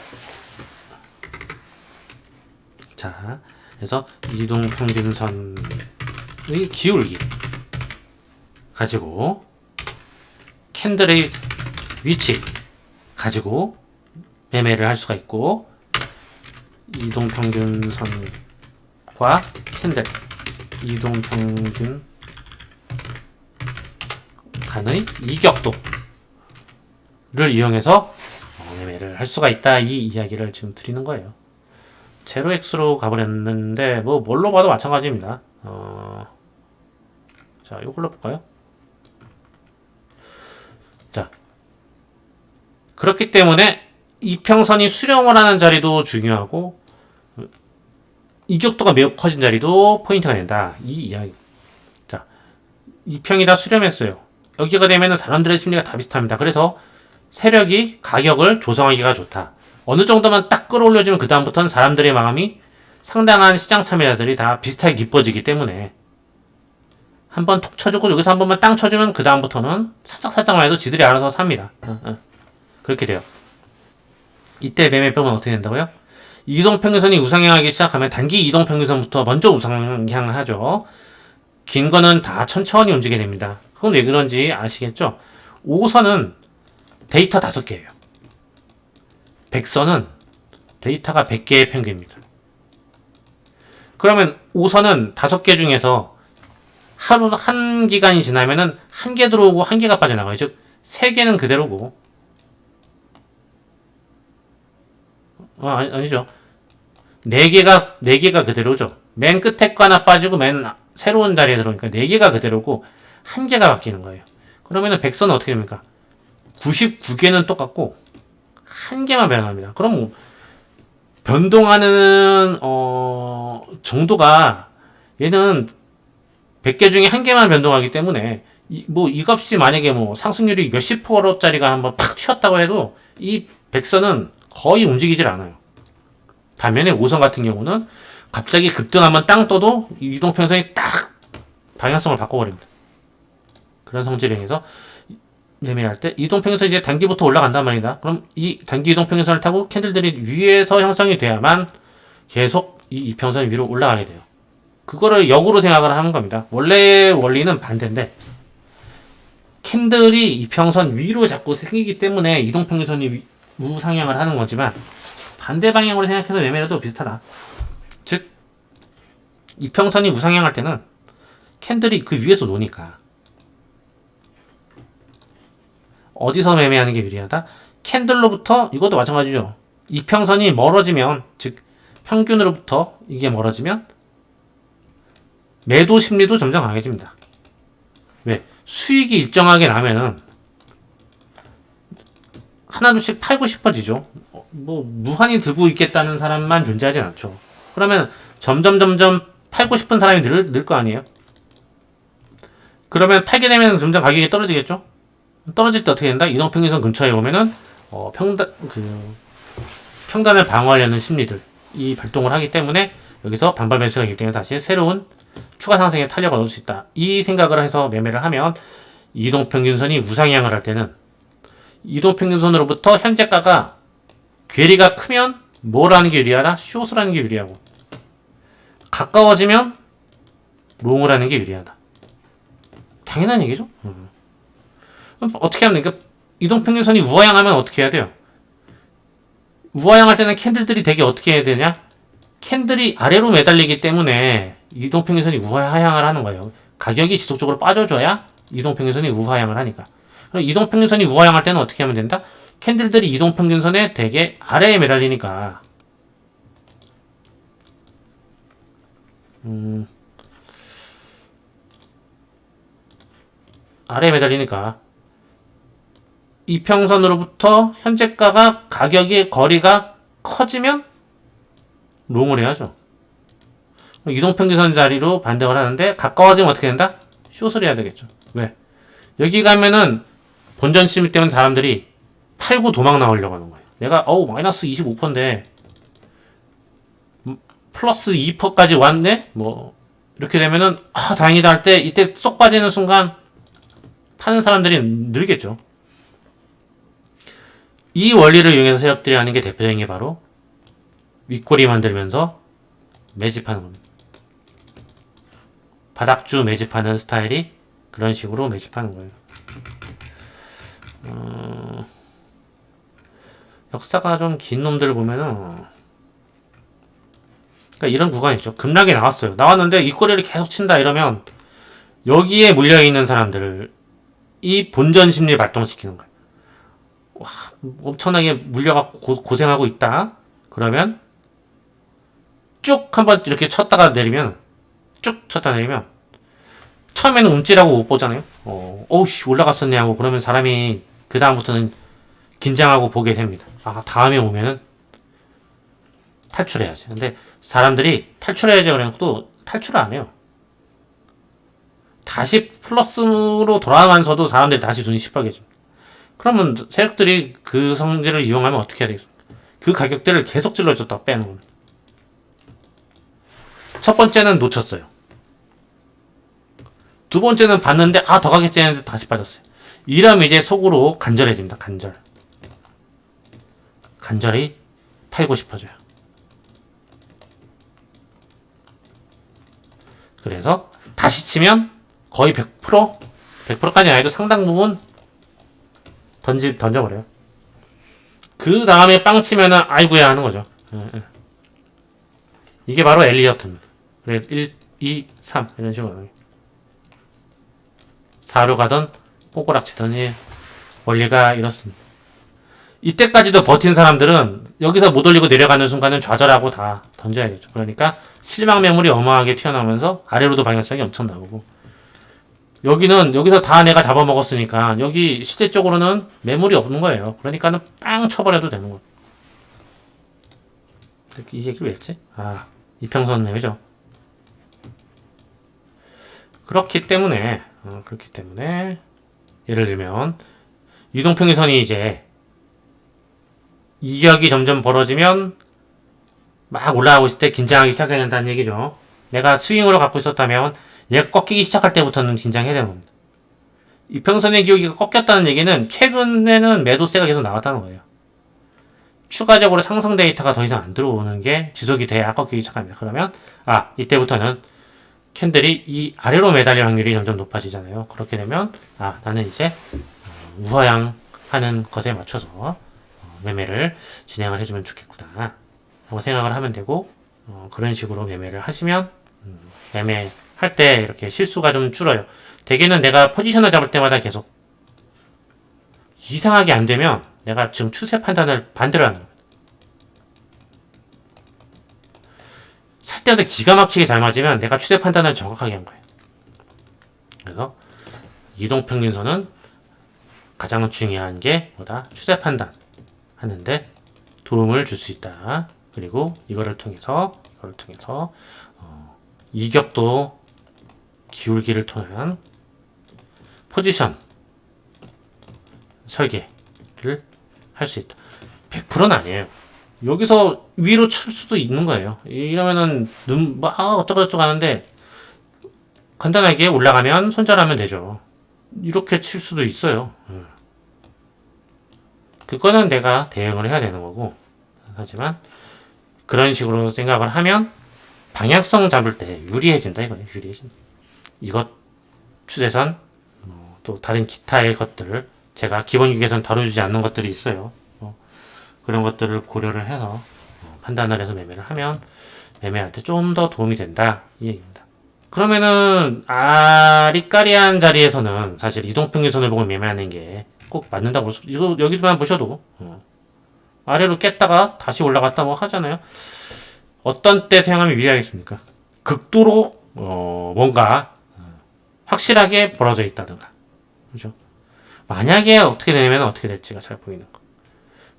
자, 그래서 이동평균선의 기울기 가지고 캔들의 위치 가지고 매매를 할 수가 있고, 이동평균선과 캔들, 이동평균 간의 이격도를 이용해서 매매를 할 수가 있다. 이 이야기를 지금 드리는 거예요. 제로X로 가버렸는데 뭘로 봐도 마찬가지입니다. 자, 이걸로 볼까요? 자, 그렇기 때문에 이평선이 수렴을 하는 자리도 중요하고 이격도가 매우 커진 자리도 포인트가 된다. 이 이야기. 자, 이평이 다 수렴했어요. 여기가 되면은 사람들의 심리가 다 비슷합니다. 그래서 세력이 가격을 조성하기가 좋다. 어느 정도만 딱 끌어올려주면 그 다음부터는 사람들의 마음이, 상당한 시장 참여자들이 다 비슷하게 기뻐지기 때문에 한번 톡 쳐주고 여기서 한 번만 땅 쳐주면 그 다음부터는 살짝만 해도 지들이 알아서 삽니다. 그렇게 돼요. 이때 매매법은 어떻게 된다고요? 이동평균선이 우상향하기 시작하면 단기 이동평균선부터 먼저 우상향하죠. 긴 거는 다 천천히 움직이게 됩니다. 그건 왜 그런지 아시겠죠? 5선은 데이터 5개예요. 100선은 데이터가 100개의 평균입니다. 그러면 5선은 5개 중에서 하루 한 기간이 지나면은 1개 들어오고 1개가 빠져나가요. 즉 3개는 그대로고 아니죠. 4개가 그대로죠. 맨 끝에 거 하나 빠지고 맨 새로운 자리에 들어오니까 4개가 그대로고 1개가 바뀌는 거예요. 그러면은 100선은 어떻게 됩니까? 99개는 똑같고 1개만 변합니다. 그럼 뭐 변동하는 정도가 얘는 100개 중에 1개만 변동하기 때문에 이 값이 만약에 뭐 상승률이 몇십 %짜리가 한번 팍 튀었다고 해도 이 100선은 거의 움직이질 않아요. 반면에 5선 같은 경우는 갑자기 급등 한번 땅 떠도 이동평균선이 딱 방향성을 바꿔버립니다. 그런 성질을 해서 매매할 때 이동평균선 이제 단기부터 올라간단 말이다. 그럼 이 단기 이동평균선을 타고 캔들들이 위에서 형성이 돼야만 계속 이 이평선 위로 올라가게 돼요. 그거를 역으로 생각을 하는 겁니다. 원래 원리는 반대인데 캔들이 이평선 위로 자꾸 생기기 때문에 이동평균선이 우상향을 하는 거지만 반대 방향으로 생각해서 매매해도 비슷하다. 즉 이평선이 우상향할 때는 캔들이 그 위에서 노니까 어디서 매매하는 게 유리하다? 캔들로부터 이것도 마찬가지죠. 이평선이 멀어지면 즉 평균으로부터 이게 멀어지면 매도 심리도 점점 강해집니다. 왜? 수익이 일정하게 나면은 하나둘씩 팔고 싶어지죠. 뭐 무한히 들고 있겠다는 사람만 존재하진 않죠. 그러면 점점 팔고 싶은 사람이 늘 거 아니에요? 그러면 팔게 되면 점점 가격이 떨어지겠죠? 떨어질 때 어떻게 된다? 이동평균선 근처에 오면은 평단을 방어하려는 심리들이 발동을 하기 때문에 여기서 반발 매수가 있기 때문에 다시 새로운 추가 상승의 탄력을 얻을 수 있다. 이 생각을 해서 매매를 하면 이동평균선이 우상향을 할 때는 이동평균선으로부터 현재가가 괴리가 크면 뭘 하는 게 유리하다? 숏을 하는 게 유리하고 가까워지면 롱을 하는 게 유리하다. 당연한 얘기죠. 그럼 어떻게 하면 되니까 이동평균선이 우하향하면 어떻게 해야 돼요? 우하향할 때는 캔들들이 되게 어떻게 해야 되냐? 캔들이 아래로 매달리기 때문에 이동평균선이 우하향을 하는 거예요. 가격이 지속적으로 빠져줘야 이동평균선이 우하향을 하니까. 그럼 이동평균선이 우하향할 때는 어떻게 하면 된다? 캔들들이 이동평균선에 되게 아래에 매달리니까 아래에 매달리니까 이평선으로부터 현재가가 가격의 거리가 커지면 롱을 해야죠. 이동평균선 자리로 반등을 하는데 가까워지면 어떻게 된다? 숏을 해야 되겠죠. 왜? 여기 가면은 본전 침입 때문에 사람들이 팔고 도망 나오려고 하는 거예요. 내가 마이너스 25%인데 플러스 2%까지 왔네? 뭐 이렇게 되면은 다행이다 할 때 이때 쏙 빠지는 순간 파는 사람들이 늘겠죠. 이 원리를 이용해서 세력들이 하는 게 대표적인 게 바로 윗꼬리 만들면서 매집하는 겁니다. 바닥주 매집하는 스타일이 그런 식으로 매집하는 거예요. 역사가 좀 긴 놈들 보면은 그러니까 이런 구간이 있죠. 급락이 나왔어요. 나왔는데 이 꼬리를 계속 친다 이러면 여기에 물려있는 사람들을 이 본전 심리를 발동시키는 거예요. 와, 엄청나게 물려갖고 고생하고 있다. 그러면 쭉 한번 이렇게 쳤다가 내리면 쭉 쳤다 내리면 처음에는 움찔하고 못 보잖아요. 어우씨 올라갔었네 하고 그러면 사람이 그 다음부터는 긴장하고 보게 됩니다. 다음에 오면은 탈출해야지. 근데 사람들이 탈출해야지 그러면 또 탈출을 안 해요. 다시 플러스로 돌아가면서도 사람들이 다시 눈이 시뻘개집니다. 그러면 세력들이 그 성질을 이용하면 어떻게 해야 되겠습니까? 그 가격대를 계속 찔러줬다 빼는 겁니다. 첫 번째는 놓쳤어요. 두 번째는 봤는데 더 가겠지 했는데 다시 빠졌어요. 이러면 이제 속으로 간절해집니다. 간절. 간절히 팔고 싶어져요. 그래서 다시 치면 거의 100%까지는 아니도 상당 부분 던져버려요. 그 다음에 빵 치면은 아이고야 하는 거죠. 이게 바로 엘리어트입니다. 1, 2, 3 이런 식으로 4로 가던 꼬꼬락 치더니 원리가 이렇습니다. 이때까지도 버틴 사람들은 여기서 못 올리고 내려가는 순간은 좌절하고 다 던져야겠죠. 그러니까 실망 매물이 어마하게 튀어나오면서 아래로도 방향성이 엄청 나오고, 여기서 다 내가 잡아먹었으니까 여기 시대 쪽으로는 매물이 없는 거예요. 그러니까는 빵 쳐버려도 되는 거예요. 이 얘기를 왜 했지? 이평선 매매죠. 그렇기 때문에 예를 들면 이동평균선이 이제 이격이 점점 벌어지면 막 올라가고 있을 때 긴장하기 시작해야 된다는 얘기죠. 내가 스윙으로 갖고 있었다면 얘가 꺾이기 시작할 때부터는 긴장해야 되는 겁니다. 이평선의 기울기가 꺾였다는 얘기는 최근에는 매도세가 계속 나왔다는 거예요. 추가적으로 상승 데이터가 더 이상 안 들어오는 게 지속이 돼야 꺾이기 시작합니다. 그러면 이때부터는 캔들이 이 아래로 매달릴 확률이 점점 높아지잖아요. 그렇게 되면 나는 이제 우하향하는 것에 맞춰서 매매를 진행을 해주면 좋겠구나 라고 생각을 하면 되고, 그런 식으로 매매를 하시면 매매할 때 이렇게 실수가 좀 줄어요. 대개는 내가 포지션을 잡을 때마다 계속 이상하게 안 되면 내가 지금 추세 판단을 반대로 하는 거예요. 살 때마다 기가 막히게 잘 맞으면 내가 추세 판단을 정확하게 한 거예요. 그래서 이동평균선은 가장 중요한 게 뭐다? 추세 판단 하는데 도움을 줄 수 있다. 그리고 이거를 통해서 이격도 기울기를 통한 포지션 설계를 할 수 있다. 100%는 아니에요. 여기서 위로 칠 수도 있는 거예요. 이러면은 어쩌고저쩌고 하는데 간단하게 올라가면 손절하면 되죠. 이렇게 칠 수도 있어요. 그거는 내가 대응을 해야 되는 거고, 하지만 그런 식으로 생각을 하면 방향성 잡을 때 유리해진다 이거예요. 유리해진다. 이것 추세선 또 다른 기타의 것들, 제가 기본 기계선 다뤄주지 않는 것들이 있어요. 그런 것들을 고려를 해서 판단을 해서 매매를 하면 매매할 때 좀 더 도움이 된다 이 얘기입니다. 그러면은 아리까리한 자리에서는 사실 이동평균선을 보고 매매하는 게 꼭 맞는다고 이거 여기만 보셔도 아래로 깼다가 다시 올라갔다 뭐 하잖아요. 어떤 때 사용하면 유리하겠습니까? 극도로 뭔가 확실하게 벌어져 있다든가, 그죠? 만약에 어떻게 되면 어떻게 될지가 잘 보이는 거.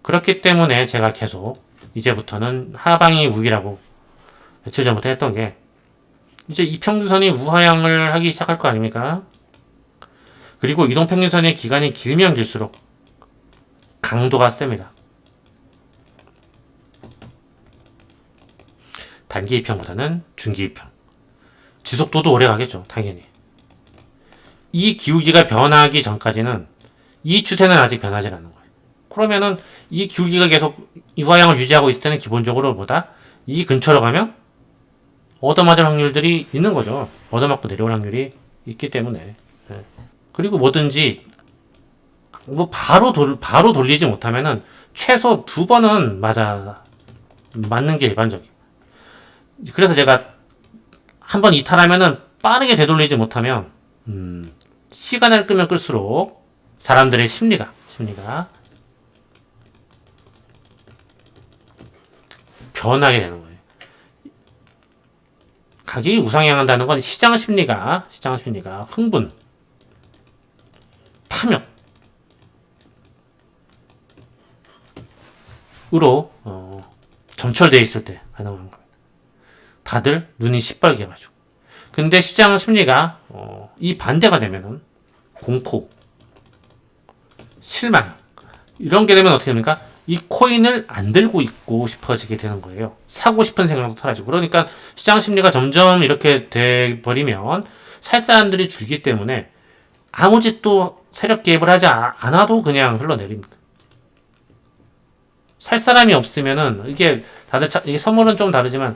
그렇기 때문에 제가 계속 이제부터는 하방이 우위라고 며칠 전부터 했던 게, 이제 이평균선이 우하향을 하기 시작할 거 아닙니까? 그리고 이동평균선의 기간이 길면 길수록 강도가 셉니다. 단기 이평보다는 중기 이평. 지속도도 오래 가겠죠, 당연히. 이 기울기가 변하기 전까지는 이 추세는 아직 변하지 않는 거예요. 그러면은 이 기울기가 계속 우하향을 유지하고 있을 때는 기본적으로 이 근처로 가면 얻어맞을 확률들이 있는 거죠. 얻어맞고 내려올 확률이 있기 때문에. 그리고 뭐든지 바로 돌리지 못하면은 최소 2번은 맞는 게 일반적이에요. 그래서 제가 한번 이탈하면은 빠르게 되돌리지 못하면 시간을 끄면 끌수록 사람들의 심리가 변하게 되는 거예요. 가격이 우상향한다는 건 시장 심리가 흥분, 탐욕으로 점철되어 있을 때 가능한 겁니다. 다들 눈이 시뻘게 가지고. 근데 시장 심리가 이 반대가 되면은 공포, 실망 이런 게 되면 어떻게 됩니까? 이 코인을 안 들고 있고 싶어지게 되는 거예요. 사고 싶은 생각도 사라지고. 그러니까 시장 심리가 점점 이렇게 돼 버리면 살 사람들이 줄기 때문에 아무 짓도 세력 개입을 하지 않아도 그냥 흘러내립니다. 살 사람이 없으면은 이게 다들 이게 선물은 좀 다르지만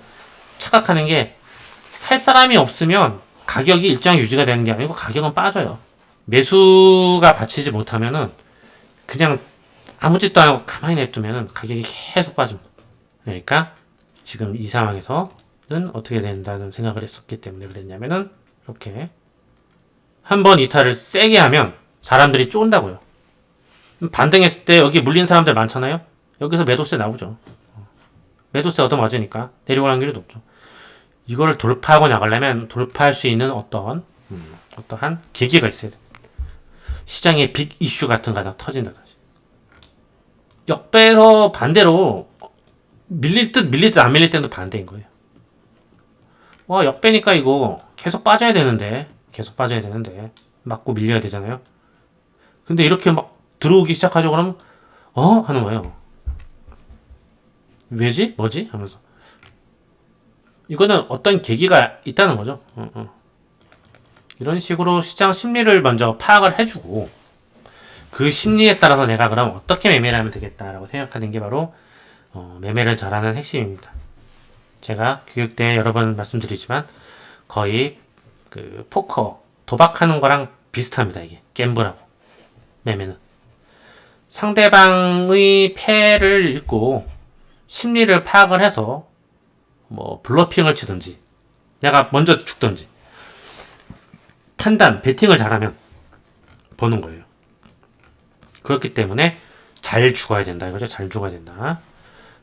착각하는 게 살 사람이 없으면 가격이 일정하게 유지가 되는 게 아니고 가격은 빠져요. 매수가 받치지 못하면은 그냥 아무 짓도 안 하고 가만히 냅두면은 가격이 계속 빠집니다. 그러니까 지금 이 상황에서는 어떻게 된다는 생각을 했었기 때문에 그랬냐면은 이렇게 한번 이탈을 세게 하면 사람들이 쫀다고요. 반등했을 때 여기 물린 사람들 많잖아요. 여기서 매도세 나오죠. 매도세 얻어맞으니까 내려갈 확률이 높죠. 이거를 돌파하고 나가려면 돌파할 수 있는 어떠한 계기가 있어야 돼. 시장에 빅 이슈 같은 거 하나 터진다든지. 역배에서 반대로 밀릴 듯 안 밀릴 때도 반대인 거예요. 와, 역배니까 이거 계속 빠져야 되는데 맞고 밀려야 되잖아요. 근데 이렇게 막 들어오기 시작하죠. 그러면 하는 거예요. 왜지? 뭐지? 하면서 이거는 어떤 계기가 있다는 거죠. 이런 식으로 시장 심리를 먼저 파악을 해주고 그 심리에 따라서 내가 그럼 어떻게 매매를 하면 되겠다라고 생각하는 게 바로 매매를 잘하는 핵심입니다. 제가 교육 때 여러 번 말씀드리지만 거의 그 포커 도박하는 거랑 비슷합니다. 이게 갬블하고 매매는 상대방의 패를 읽고 심리를 파악을 해서 뭐 블러핑을 치든지 내가 먼저 죽든지 판단, 배팅을 잘하면 버는 거예요. 그렇기 때문에 잘 죽어야 된다 이거죠. 잘 죽어야 된다.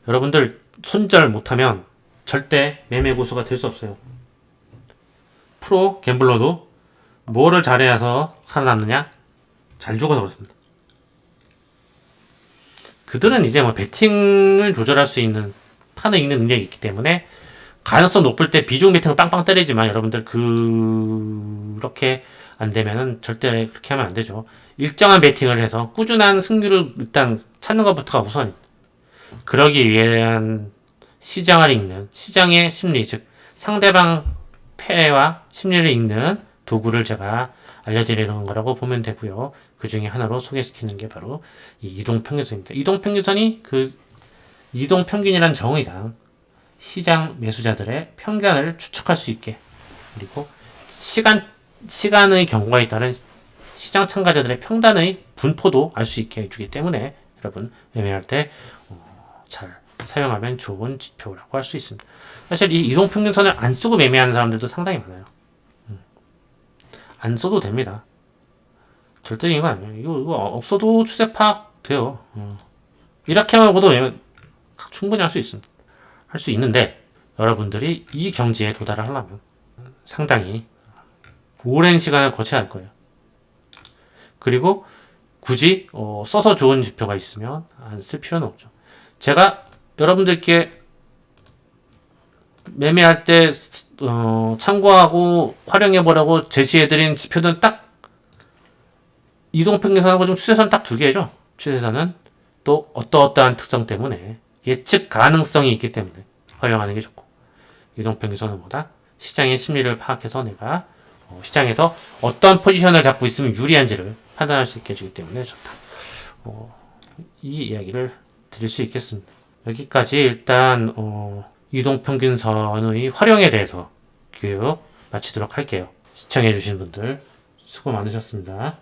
여러분들 손절 못하면 절대 매매 고수가 될 수 없어요. 프로 갬블러도 뭐를 잘해서 살아남느냐? 잘 죽어서 그렇습니다. 그들은 이제 뭐 배팅을 조절할 수 있는 판을 읽는 능력이 있기 때문에 가능성 높을 때 비중 배팅을 빵빵 때리지만 여러분들 그렇게 안 되면은 절대 그렇게 하면 안 되죠. 일정한 배팅을 해서 꾸준한 승률을 일단 찾는 것부터가 우선입니다. 그러기 위한 시장을 읽는 시장의 심리, 즉 상대방 패와 심리를 읽는 도구를 제가 알려드리는 거라고 보면 되고요. 그 중에 하나로 소개시키는 게 바로 이 이동평균선입니다. 이동평균선이 그 이동평균이란 정의상 시장 매수자들의 편견을 추측할 수 있게 그리고 시간의 경과에 따른 시장 참가자들의 평단의 분포도 알 수 있게 해주기 때문에 여러분 매매할 때 잘 사용하면 좋은 지표라고 할 수 있습니다. 사실 이 이동평균선을 안 쓰고 매매하는 사람들도 상당히 많아요. 안 써도 됩니다. 절대 이거 아니에요. 이거 없어도 추세 파악 돼요. 이렇게만 하고도 매매 충분히 할 수 있습니다. 할 수 있는데 여러분들이 이 경지에 도달을 하려면 상당히 오랜 시간을 거쳐야 할 거예요. 그리고 굳이 써서 좋은 지표가 있으면 안 쓸 필요는 없죠. 제가 여러분들께 매매할 때 참고하고 활용해보라고 제시해드린 지표는 딱 이동평균선하고 좀 추세선 딱 두 개죠. 추세선은 또 어떠어떠한 특성 때문에 예측 가능성이 있기 때문에 활용하는 게 좋고 이동평균선은 뭐다? 시장의 심리를 파악해서 내가 시장에서 어떤 포지션을 잡고 있으면 유리한지를 판단할 수 있게 해주기 때문에 좋다. 이 이야기를 드릴 수 있겠습니다. 여기까지 일단 이동평균선의 활용에 대해서 교육 마치도록 할게요. 시청해주신 분들 수고 많으셨습니다.